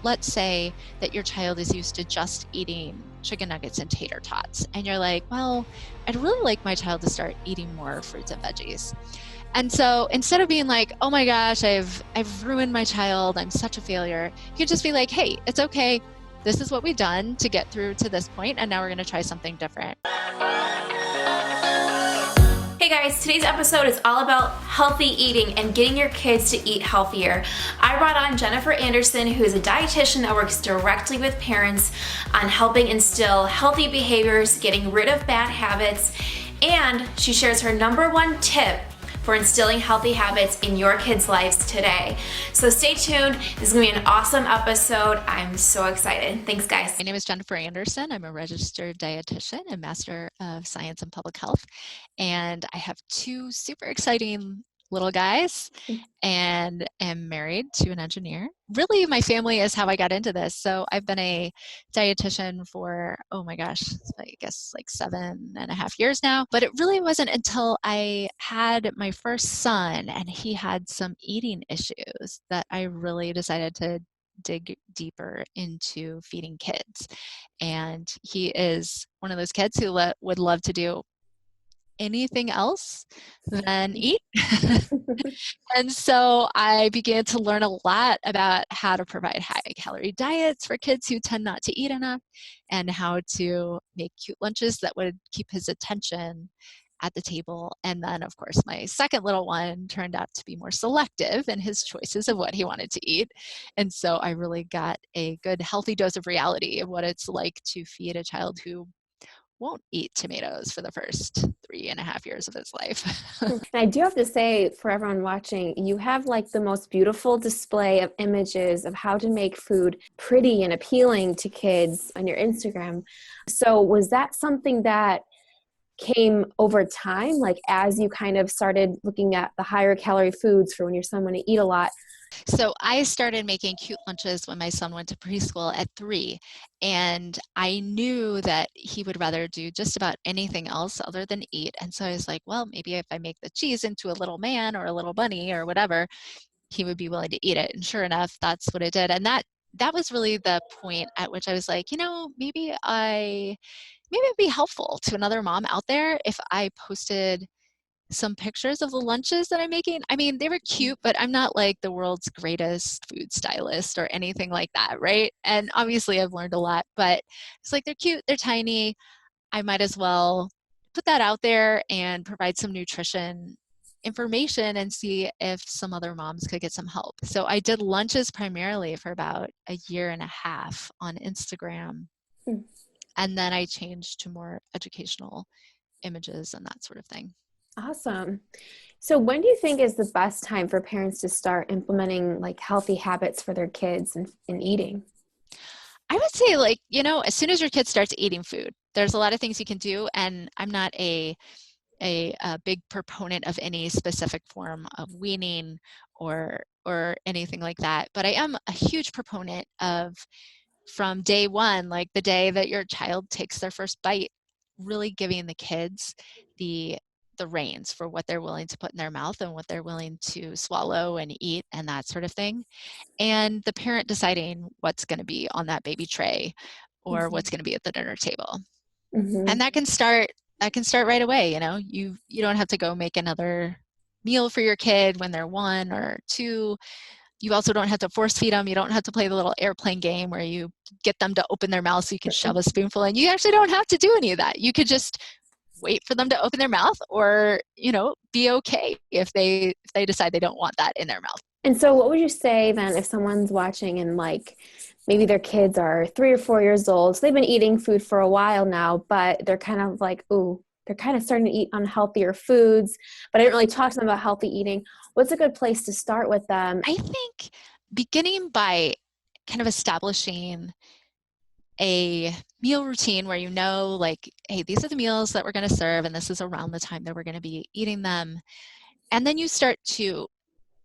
let's say that your child is used to just eating chicken nuggets and tater tots, and you're like, well, I'd really like my child to start eating more fruits and veggies. And so instead of being like, oh my gosh, I've ruined my child, I'm such a failure, you could just be like, hey, it's okay. This is what we've done to get through to this point, and now we're going to try something different. Hey guys, today's episode is all about healthy eating and getting your kids to eat healthier. I brought on Jennifer Anderson, who is a dietitian that works directly with parents on helping instill healthy behaviors, getting rid of bad habits, and she shares her #1 tip for instilling healthy habits in your kids' lives today. So stay tuned. This is gonna be an awesome episode. I'm so excited. Thanks, guys. My name is Jennifer Anderson. I'm a registered dietitian and Master of Science in Public Health. And I have 2 super exciting little guys and am married to an engineer. Really, my family is how I got into this. So I've been a dietitian for, oh my gosh, I guess like 7.5 years now. But it really wasn't until I had my first son and he had some eating issues that I really decided to dig deeper into feeding kids. And he is one of those kids who would love to do anything else than eat. And so I began to learn a lot about how to provide high-calorie diets for kids who tend not to eat enough, and how to make cute lunches that would keep his attention at the table. And then, of course, my second little one turned out to be more selective in his choices of what he wanted to eat. And so I really got a good, healthy dose of reality of what it's like to feed a child who won't eat tomatoes for the first 3.5 years of his life. And I do have to say, for everyone watching, you have like the most beautiful display of images of how to make food pretty and appealing to kids on your Instagram. So was that something that came over time, like as you kind of started looking at the higher calorie foods for when your son wanted to eat a lot? So I started making cute lunches when my son went to preschool at 3, and I knew that he would rather do just about anything else other than eat. And so I was like, well, maybe if I make the cheese into a little man or a little bunny or whatever, he would be willing to eat it. And sure enough, that's what it did. And that was really the point at which I was like, maybe it'd be helpful to another mom out there if I posted some pictures of the lunches that I'm making. I mean, they were cute, but I'm not like the world's greatest food stylist or anything like that, right? And obviously I've learned a lot, but it's like they're cute, they're tiny. I might as well put that out there and provide some nutrition information and see if some other moms could get some help. So I did lunches primarily for about 1.5 years on Instagram. And then I changed to more educational images and that sort of thing. Awesome. So when do you think is the best time for parents to start implementing like healthy habits for their kids in eating? I would say as soon as your kid starts eating food, there's a lot of things you can do. And I'm not a big proponent of any specific form of weaning or anything like that. But I am a huge proponent of, from day one, like the day that your child takes their first bite, really giving the kids the reins for what they're willing to put in their mouth and what they're willing to swallow and eat and that sort of thing. And the parent deciding what's going to be on that baby tray or what's going to be at the dinner table. And that can start right away. You don't have to go make another meal for your kid when they're 1 or 2. You also don't have to force feed them. You don't have to play the little airplane game where you get them to open their mouth so you can shove a spoonful in. You actually don't have to do any of that. You could just wait for them to open their mouth, or be okay if they decide they don't want that in their mouth. And so what would you say then if someone's watching and like maybe their kids are 3 or 4 years old, so they've been eating food for a while now, but they're kind of like, they're kind of starting to eat unhealthier foods, but I didn't really talk to them about healthy eating. What's a good place to start with them? I think beginning by kind of establishing a meal routine where hey, these are the meals that we're going to serve, and this is around the time that we're going to be eating them. And then you start to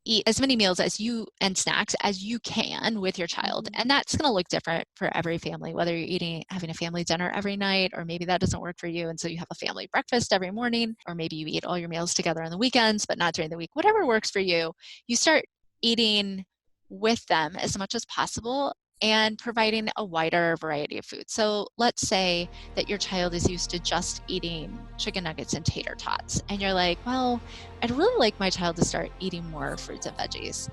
eat as many meals and snacks as you can with your child. And that's going to look different for every family, whether you're having a family dinner every night, or maybe that doesn't work for you. And so you have a family breakfast every morning, or maybe you eat all your meals together on the weekends, but not during the week. Whatever works for you, you start eating with them as much as possible and providing a wider variety of food. So let's say that your child is used to just eating chicken nuggets and tater tots, and you're like, well, I'd really like my child to start eating more fruits and veggies.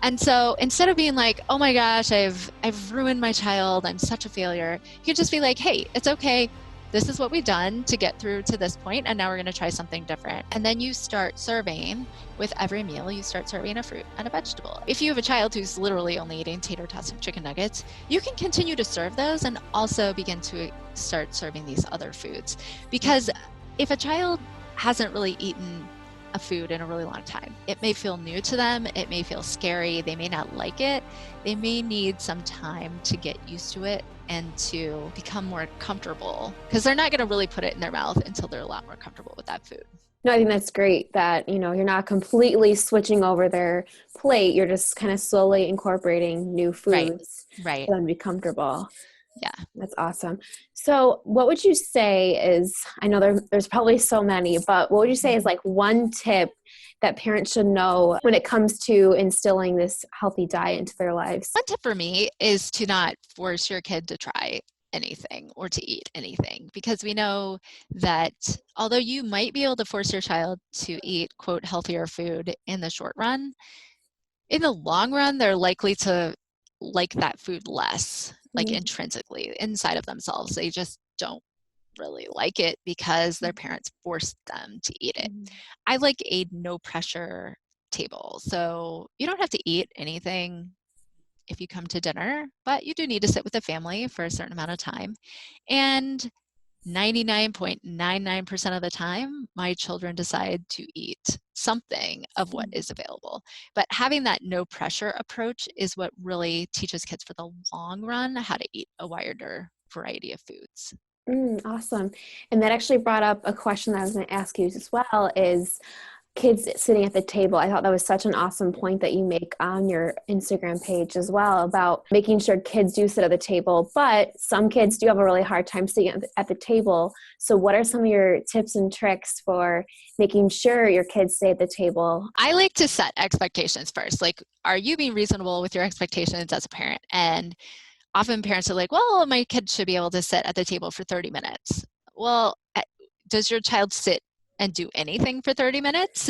And so instead of being like, oh my gosh, I've ruined my child, I'm such a failure, you can just be like, hey, it's okay. This is what we've done to get through to this point, and now we're going to try something different. And then you start serving, with every meal, you start serving a fruit and a vegetable. If you have a child who's literally only eating tater tots and chicken nuggets, you can continue to serve those and also begin to start serving these other foods. Because if a child hasn't really eaten a food in a really long time, it may feel new to them, it may feel scary, they may not like it, they may need some time to get used to it and to become more comfortable, because they're not going to really put it in their mouth until they're a lot more comfortable with that food. No, I think that's great that, you're not completely switching over their plate. You're just kind of slowly incorporating new foods Right. for them to be comfortable. Yeah. That's awesome. So what would you say is, I know there's probably so many, but what would you say is like one tip that parents should know when it comes to instilling this healthy diet into their lives? One tip for me is to not force your kid to try anything or to eat anything, because we know that although you might be able to force your child to eat, quote, healthier food in the short run, in the long run, they're likely to like that food less, like intrinsically inside of themselves. They just don't really like it because their parents forced them to eat it. I like a no pressure table. So you don't have to eat anything if you come to dinner, but you do need to sit with the family for a certain amount of time. And 99.99% of the time, my children decide to eat something of what is available. But having that no pressure approach is what really teaches kids for the long run how to eat a wider variety of foods. Awesome. And that actually brought up a question that I was going to ask you as well, is kids sitting at the table. I thought that was such an awesome point that you make on your Instagram page as well, about making sure kids do sit at the table, but some kids do have a really hard time sitting at the table. So what are some of your tips and tricks for making sure your kids stay at the table? I like to set expectations first. Like, are you being reasonable with your expectations as a parent? And often parents are like, well, my kid should be able to sit at the table for 30 minutes. Well, does your child sit and do anything for 30 minutes?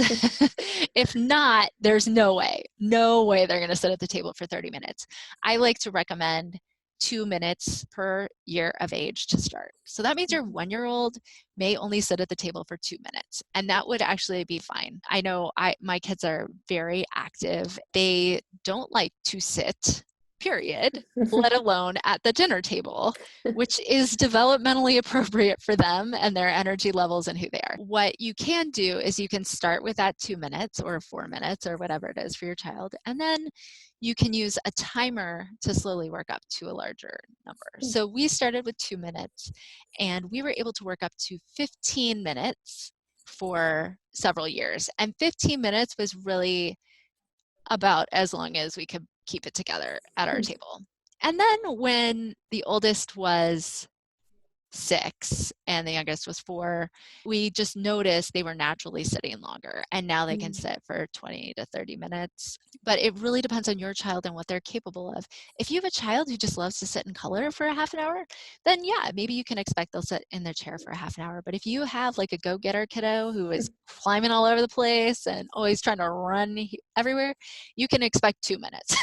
If not, there's no way they're going to sit at the table for 30 minutes. I like to recommend 2 minutes per year of age to start. So that means your 1-year-old may only sit at the table for 2 minutes, and that would actually be fine. I know my kids are very active. They don't like to sit, period, let alone at the dinner table, which is developmentally appropriate for them and their energy levels and who they are. What you can do is you can start with that 2 minutes or 4 minutes or whatever it is for your child, and then you can use a timer to slowly work up to a larger number. So we started with 2 minutes, and we were able to work up to 15 minutes for several years. And 15 minutes was really about as long as we could keep it together at our table. And then when the oldest was 6 and the youngest was 4, we just noticed they were naturally sitting longer, and now they can sit for 20 to 30 minutes. But it really depends on your child and what they're capable of. If you have a child who just loves to sit and color for a half an hour, then yeah, maybe you can expect they'll sit in their chair for a half an hour. But if you have like a go-getter kiddo who is climbing all over the place and always trying to run everywhere, you can expect 2 minutes.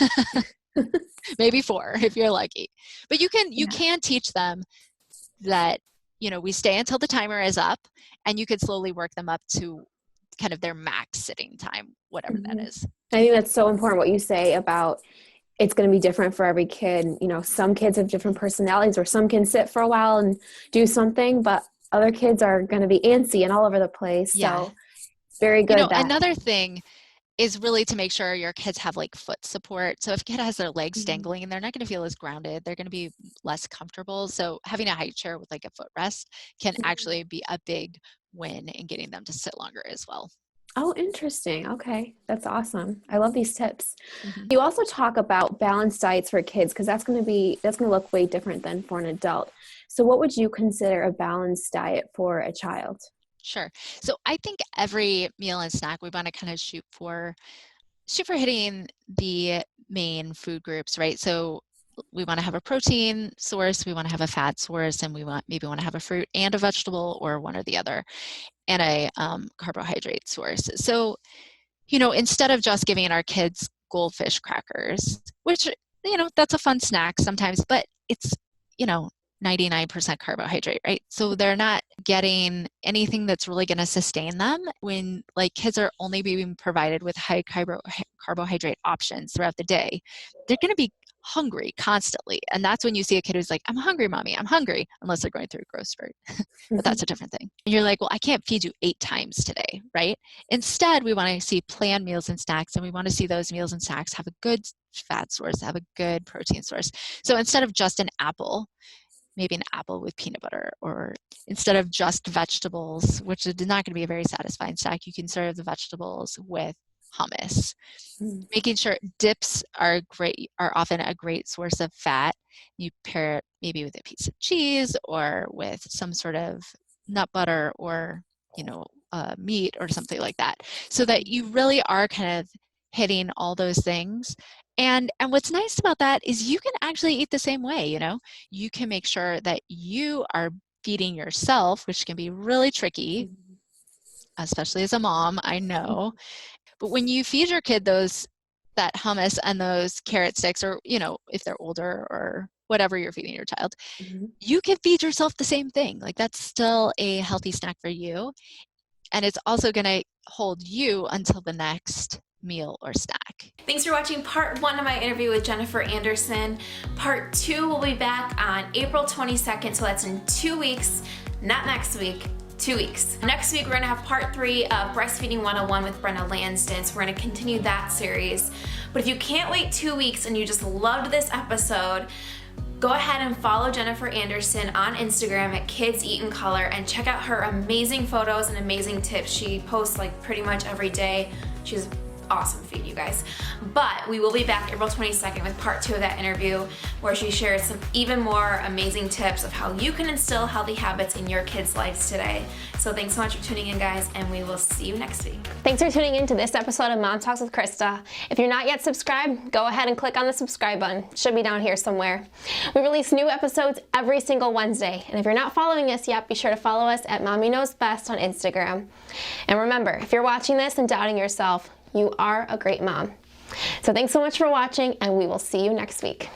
Maybe 4 if you're lucky. But you can teach them that, we stay until the timer is up, and you could slowly work them up to kind of their max sitting time, whatever that is. I think that's so important what you say about it's going to be different for every kid. Some kids have different personalities, or some can sit for a while and do something, but other kids are going to be antsy and all over the place. Yeah. So very good. Another thing is really to make sure your kids have like foot support. So if a kid has their legs dangling, and they're not going to feel as grounded, they're going to be less comfortable. So having a high chair with like a footrest can actually be a big win in getting them to sit longer as well. Oh, interesting. Okay. That's awesome. I love these tips. You also talk about balanced diets for kids, because that's going to look way different than for an adult. So what would you consider a balanced diet for a child? Sure. So I think every meal and snack, we want to kind of shoot for hitting the main food groups, right? So we want to have a protein source, we want to have a fat source, and we maybe want to have a fruit and a vegetable, or one or the other, and a carbohydrate source. So, instead of just giving our kids goldfish crackers, which, that's a fun snack sometimes, but it's, 99% carbohydrate, right? So they're not getting anything that's really going to sustain them when kids are only being provided with high carbohydrate options throughout the day. They're going to be hungry constantly. And that's when you see a kid who's like, I'm hungry, mommy, I'm hungry, unless they're going through a growth spurt. But that's a different thing. And you're like, well, I can't feed you 8 times today, right? Instead, we want to see planned meals and snacks, and we want to see those meals and snacks have a good fat source, have a good protein source. So instead of just an apple, maybe an apple with peanut butter, or instead of just vegetables, which is not going to be a very satisfying snack, you can serve the vegetables with hummus. Making sure dips are often a great source of fat. You pair it maybe with a piece of cheese or with some sort of nut butter, or meat or something like that, so that you really are kind of hitting all those things. And what's nice about that is you can actually eat the same way. You can make sure that you are feeding yourself, which can be really tricky, especially as a mom, I know. But when you feed your kid that hummus and those carrot sticks, or, if they're older or whatever you're feeding your child, you can feed yourself the same thing. That's still a healthy snack for you. And it's also going to hold you until the next meal or snack. Thanks for watching part 1 of my interview with Jennifer Anderson. Part 2 will be back on April 22nd, so that's in 2 weeks, not next week. 2 weeks. Next week, we're going to have part 3 of Breastfeeding 101 with Brenda Lansden. So we're going to continue that series. But if you can't wait 2 weeks and you just loved this episode, go ahead and follow Jennifer Anderson on Instagram at Kids Eat in Color and check out her amazing photos and amazing tips. She posts pretty much every day. She's awesome feed, you guys. But we will be back April 22nd with part 2 of that interview, where she shares some even more amazing tips of how you can instill healthy habits in your kids' lives today. So thanks so much for tuning in, guys, and we will see you next week. Thanks for tuning in to this episode of Mom Talks with Christa. If you're not yet subscribed, go ahead and click on the subscribe button. It should be down here somewhere. We release new episodes every single Wednesday, and if you're not following us yet, be sure to follow us at Mommy Knows Best on Instagram. And remember, if you're watching this and doubting yourself, you are a great mom. So thanks so much for watching, and we will see you next week.